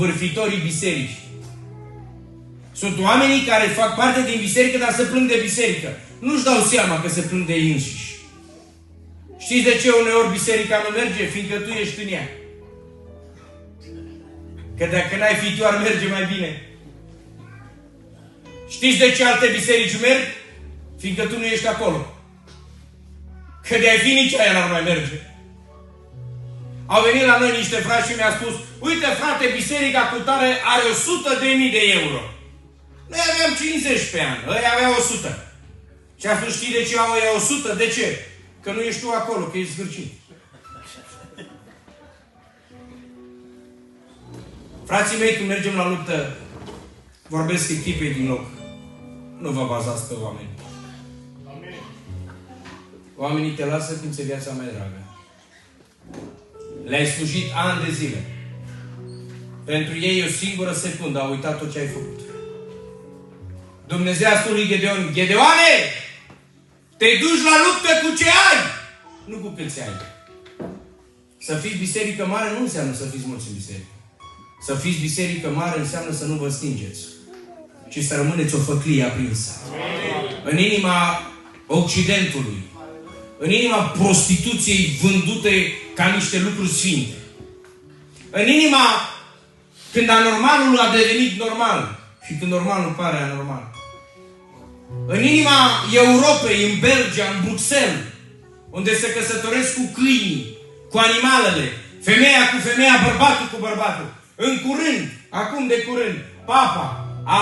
vârfitorii bisericii. Sunt oamenii care fac parte din biserică, dar se plâng de biserică. Nu-și dau seama că se plâng de ei înșiși. Știți de ce uneori biserica nu merge? Fiindcă tu ești în ea. Că dacă n-ai fi tu, ar merge mai bine. Știți de ce alte biserici merg? Fiindcă tu nu ești acolo. Că de-ai fi, nici aia n-ar mai merge. Au venit la noi niște frați și mi-a spus: uite frate, biserica cutare are 100.000 de euro. Noi aveam 50 pe an, ăia aveau 100. Și a spus: știi de ce au ăia 100? De ce? Că nu ești tu acolo, că ești zgârcit. Frații mei, când mergem la luptă, vorbesc echipei din loc. Nu vă bazați pe oameni. Oamenii te lasă când ți-e viața mai dragă. Le-ai slujit ani de zile. Pentru ei o singură secundă au uitat tot ce ai făcut. Dumnezeu a spus lui Gedeon: Gedeoane, te duci la luptă cu ce ai, nu cu câți ai. Să fiți biserică mare nu înseamnă să fiți mulți în biserică. Să fiți biserică mare înseamnă să nu vă stingeți, ci să rămâneți o făclie aprinsă. În inima Occidentului, în inima prostituției vândute ca niște lucruri sfinte. În inima când anormalul a devenit normal și când normalul pare anormal. În inima Europei, în Belgia, în Bruxelles, unde se căsătoresc cu câinii, cu animalele, femeia cu femeia, bărbatul cu bărbatul. În curând, acum de curând, Papa a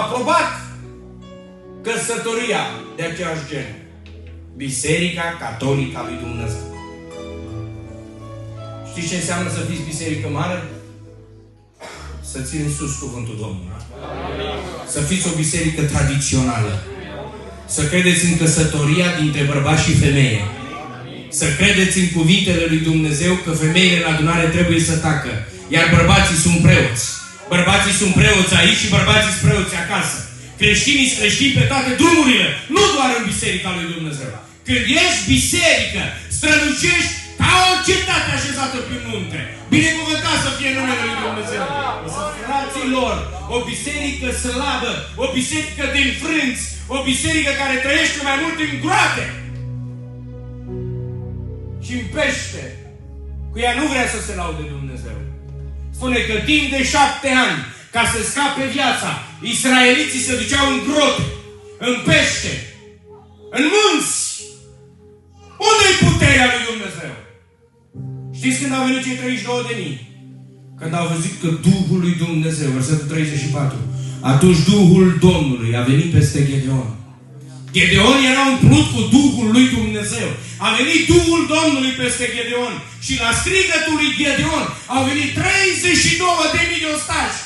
aprobat căsătoria de același gen. Biserica Catolică a lui Dumnezeu. Știți ce înseamnă să fiți biserică mare? Să țineți sus cuvântul Domnului. Să fiți o biserică tradițională. Să credeți în căsătoria dintre bărbat și femeie. Să credeți în cuvintele lui Dumnezeu că femeile în adunare trebuie să tacă. Iar bărbații sunt preoți. Bărbații sunt preoți aici și bărbații sunt preoți acasă. Creștinii sunt creștini pe toate drumurile, nu doar în biserica lui Dumnezeu. Când ești biserică, strălucești ca o cetate așezată pe munte. Binecuvântat să fie numele lui Dumnezeu. Fraților, o biserică slabă, o biserică de înfrânți, o biserică care trăiește mai mult în groate și în pește, cu ea nu vrea să se laude Dumnezeu. Spune că timp de 7 ani, ca să scape viața, israeliții se duceau în grote, în pește, în munți. Unde-i puterea lui Dumnezeu? Știți când au venit cei 32.000? Când au văzut că Duhul lui Dumnezeu, versetul 34, atunci Duhul Domnului a venit peste Gedeon. Gedeon era umplut cu Duhul lui Dumnezeu. A venit Duhul Domnului peste Gedeon. Și la strigătul lui Gedeon au venit 32.000 de ostași.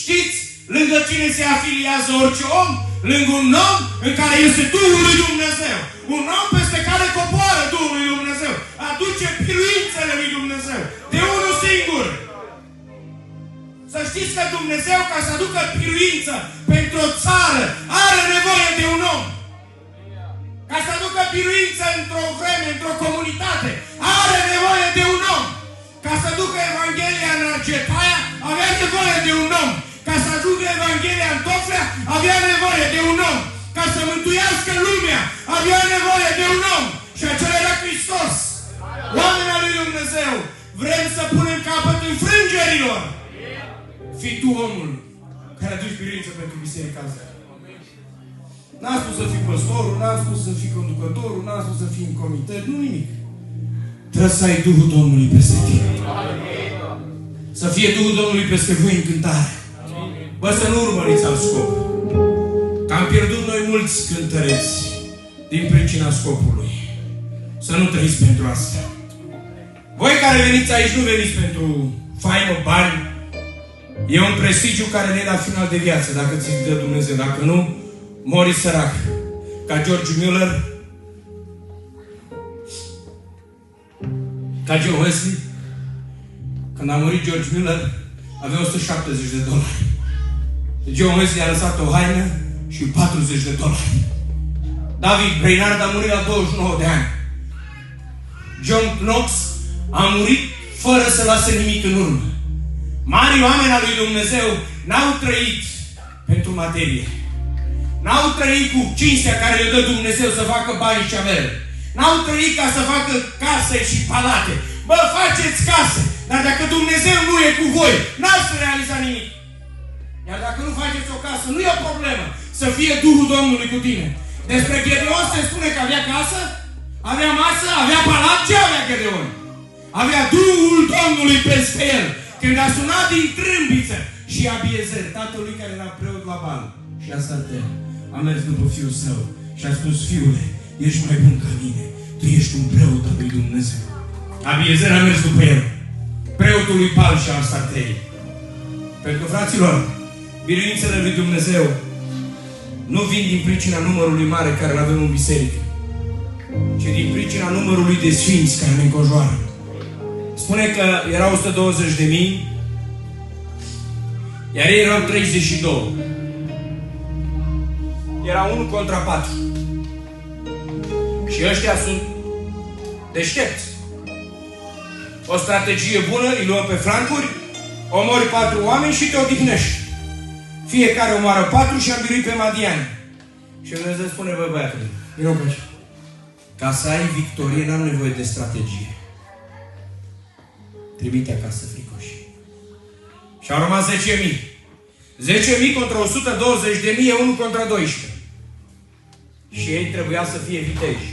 Știți lângă cine se afiliază orice om? Lângă un om în care este Duhul lui Dumnezeu. Un om peste care coboară Duhul lui Dumnezeu. Aduce biruințele lui Dumnezeu. De unul singur. Să știți că Dumnezeu, ca să aducă biruință pentru o țară, are nevoie de un om. Ca să aducă biruință într-o vreme, într-o comunitate, are nevoie de un om. Ca să aducă Evanghelia în Argetaia, avea nevoie de un om. Ca să aducă Evanghelia în Toflea, avea nevoie de un om. Ca să mântuiască lumea, avea nevoie de un om. Și acela era Hristos. Oamenii lui Dumnezeu, vrem să punem capăt înfrângerilor. Fii tu omul care aduci biruință pentru biserica asta. N-am spus să fii păstorul, n-am spus să fii conducătorul, n-am spus să fii în comitet, nu nimic. Trebuie să ai Duhul Domnului peste tine. Să fie Duhul Domnului peste voi în cântare. Bă, să nu urmăriți alt scop. Că am pierdut noi mulți cântăreți din pricina scopului. Să nu trăiți pentru asta. Voi care veniți aici nu veniți pentru faimă, bani. E un prestigiu care ne-e la final de viață, dacă ți-l dă Dumnezeu. Dacă nu, mori sărac. Ca George Miller, ca John Wesley. Când a murit George Miller, avea $170. John Wesley a lăsat o haină și $40. David Brainerd a murit la 29 de ani. John Knox a murit fără să lase nimic în urmă. Mari oameni al lui Dumnezeu n-au trăit pentru materie. N-au trăit cu cinstea care le dă Dumnezeu să facă bani și avere. N-au trăit ca să facă case și palate. Bă, faceți case, dar dacă Dumnezeu nu e cu voi, n-ați realiza nimic. Iar dacă nu faceți o casă, nu e o problemă să fie Duhul Domnului cu tine. Despre Gedeon se spune că avea casă, avea masă, avea palat. Ce avea Gedeon? Avea Duhul Domnului peste el. Când a sunat din trâmbiță și Abiezer, tatălui care era preot la Bal, și Asartel, a mers după fiul său și a spus: fiule, ești mai bun ca mine, tu ești un preot al lui Dumnezeu. Abiezer a mers după el, preotul lui Bal și Asartel. Pentru că, fraților, biruințele lui Dumnezeu nu vin din pricina numărului mare care îl avem în biserică, ci din pricina numărului de sfinți care ne înconjoară. Spune că erau 120.000, iar ei erau 32. Era 1 contra 4. Și ăștia sunt deștepți. O strategie bună, îi luăm pe flancuri, omori 4 oameni și te odihnești. Fiecare omoară 4 și am biruit pe Madiani. Și Dumnezeu spune: bă, băiatule, vină pe aici. Ca să ai victorie, n-am nevoie de strategie. Trimite acasă fricoși. Și au rămas 10.000. 10.000 contra 120.000 e 1 contra 12. Și ei trebuia să fie viteji.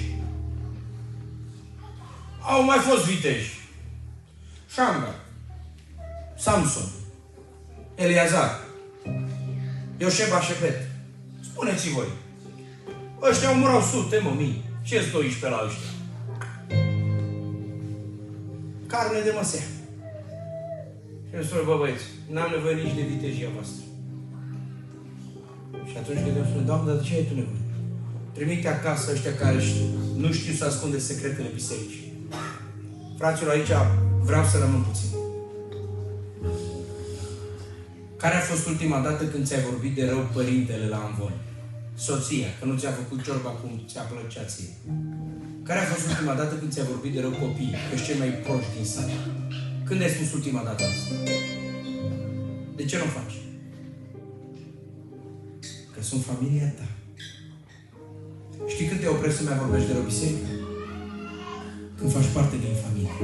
Au mai fost viteji. Șamgar, Samson, Eliazar, Ioșeba Șepet. Spuneți-i voi. Ăștia umurau sute, mă, mii. Ce-ți 12 la ăștia? Carne de măsea. Și îmi spune: bă, băieți, n-am nevoie nici de vitejia voastră. Și atunci când îmi spune: Doamne, dar de ce ai tu nevoie? Trimite acasă ăștia care nu știu să ascunde secretele bisericii. Fraților, aici vreau să rămân puțin. Care a fost ultima dată când ți-ai vorbit de rău părintele la amvon? Soția, că nu ți-a făcut ciorba cum ți-a plăcea ție. Care a fost ultima dată când ți-a vorbit de rău copiii, că ești cei mai proști din sat? Când ai spus ultima dată asta? De ce nu faci? Că sunt familia ta. Știi când te oprești să mai vorbești de rău biserică? Când faci parte din familie.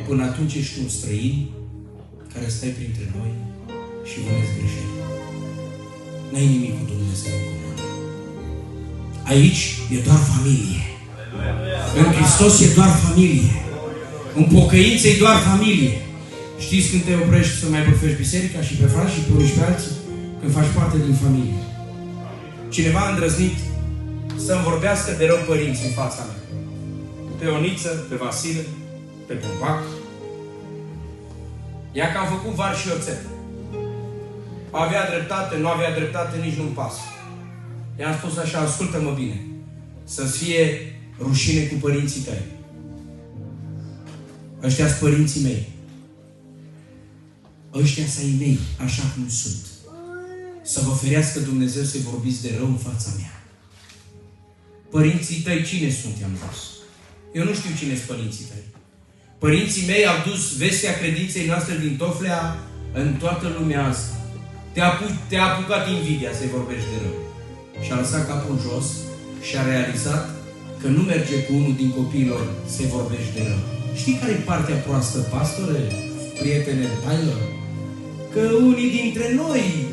Până atunci ești un străin care stai printre noi și vânezi greșeli. N-ai nimic cu Dumnezeu în comun. Aici e doar familie. În Hristos e doar familie. În pocăință e doar familie. Știți când te oprești să mai bârfești biserica și pe frați și pe unii și pe alții? Când faci parte din familie. Cineva a îndrăznit să-mi vorbească de rău părinți în fața mea. Pe Oniță, pe Vasile, pe Pompac. Ea că am făcut var și oțet. Avea dreptate, nu avea dreptate, nici nu-mi pasă. I-am spus așa: ascultă-mă bine, să-ți fie rușine cu părinții tăi. Ăștia-s părinții mei. Ăștia-s ai mei, așa cum sunt. Să vă ferească Dumnezeu să-i vorbiți de rău în fața mea. Părinții tăi cine sunt, i-am spus. Eu nu știu cine sunt părinții tăi. Părinții mei au dus vestea credinței noastre din Toflea în toată lumea asta. Te-a apucat invidia să-i vorbești de rău. Și-a lăsat capul în jos și a realizat că nu merge cu unul din copiilor să-i vorbești de rău. Știi care e partea proastă, pastore, prietene, tailor? Că unii dintre noi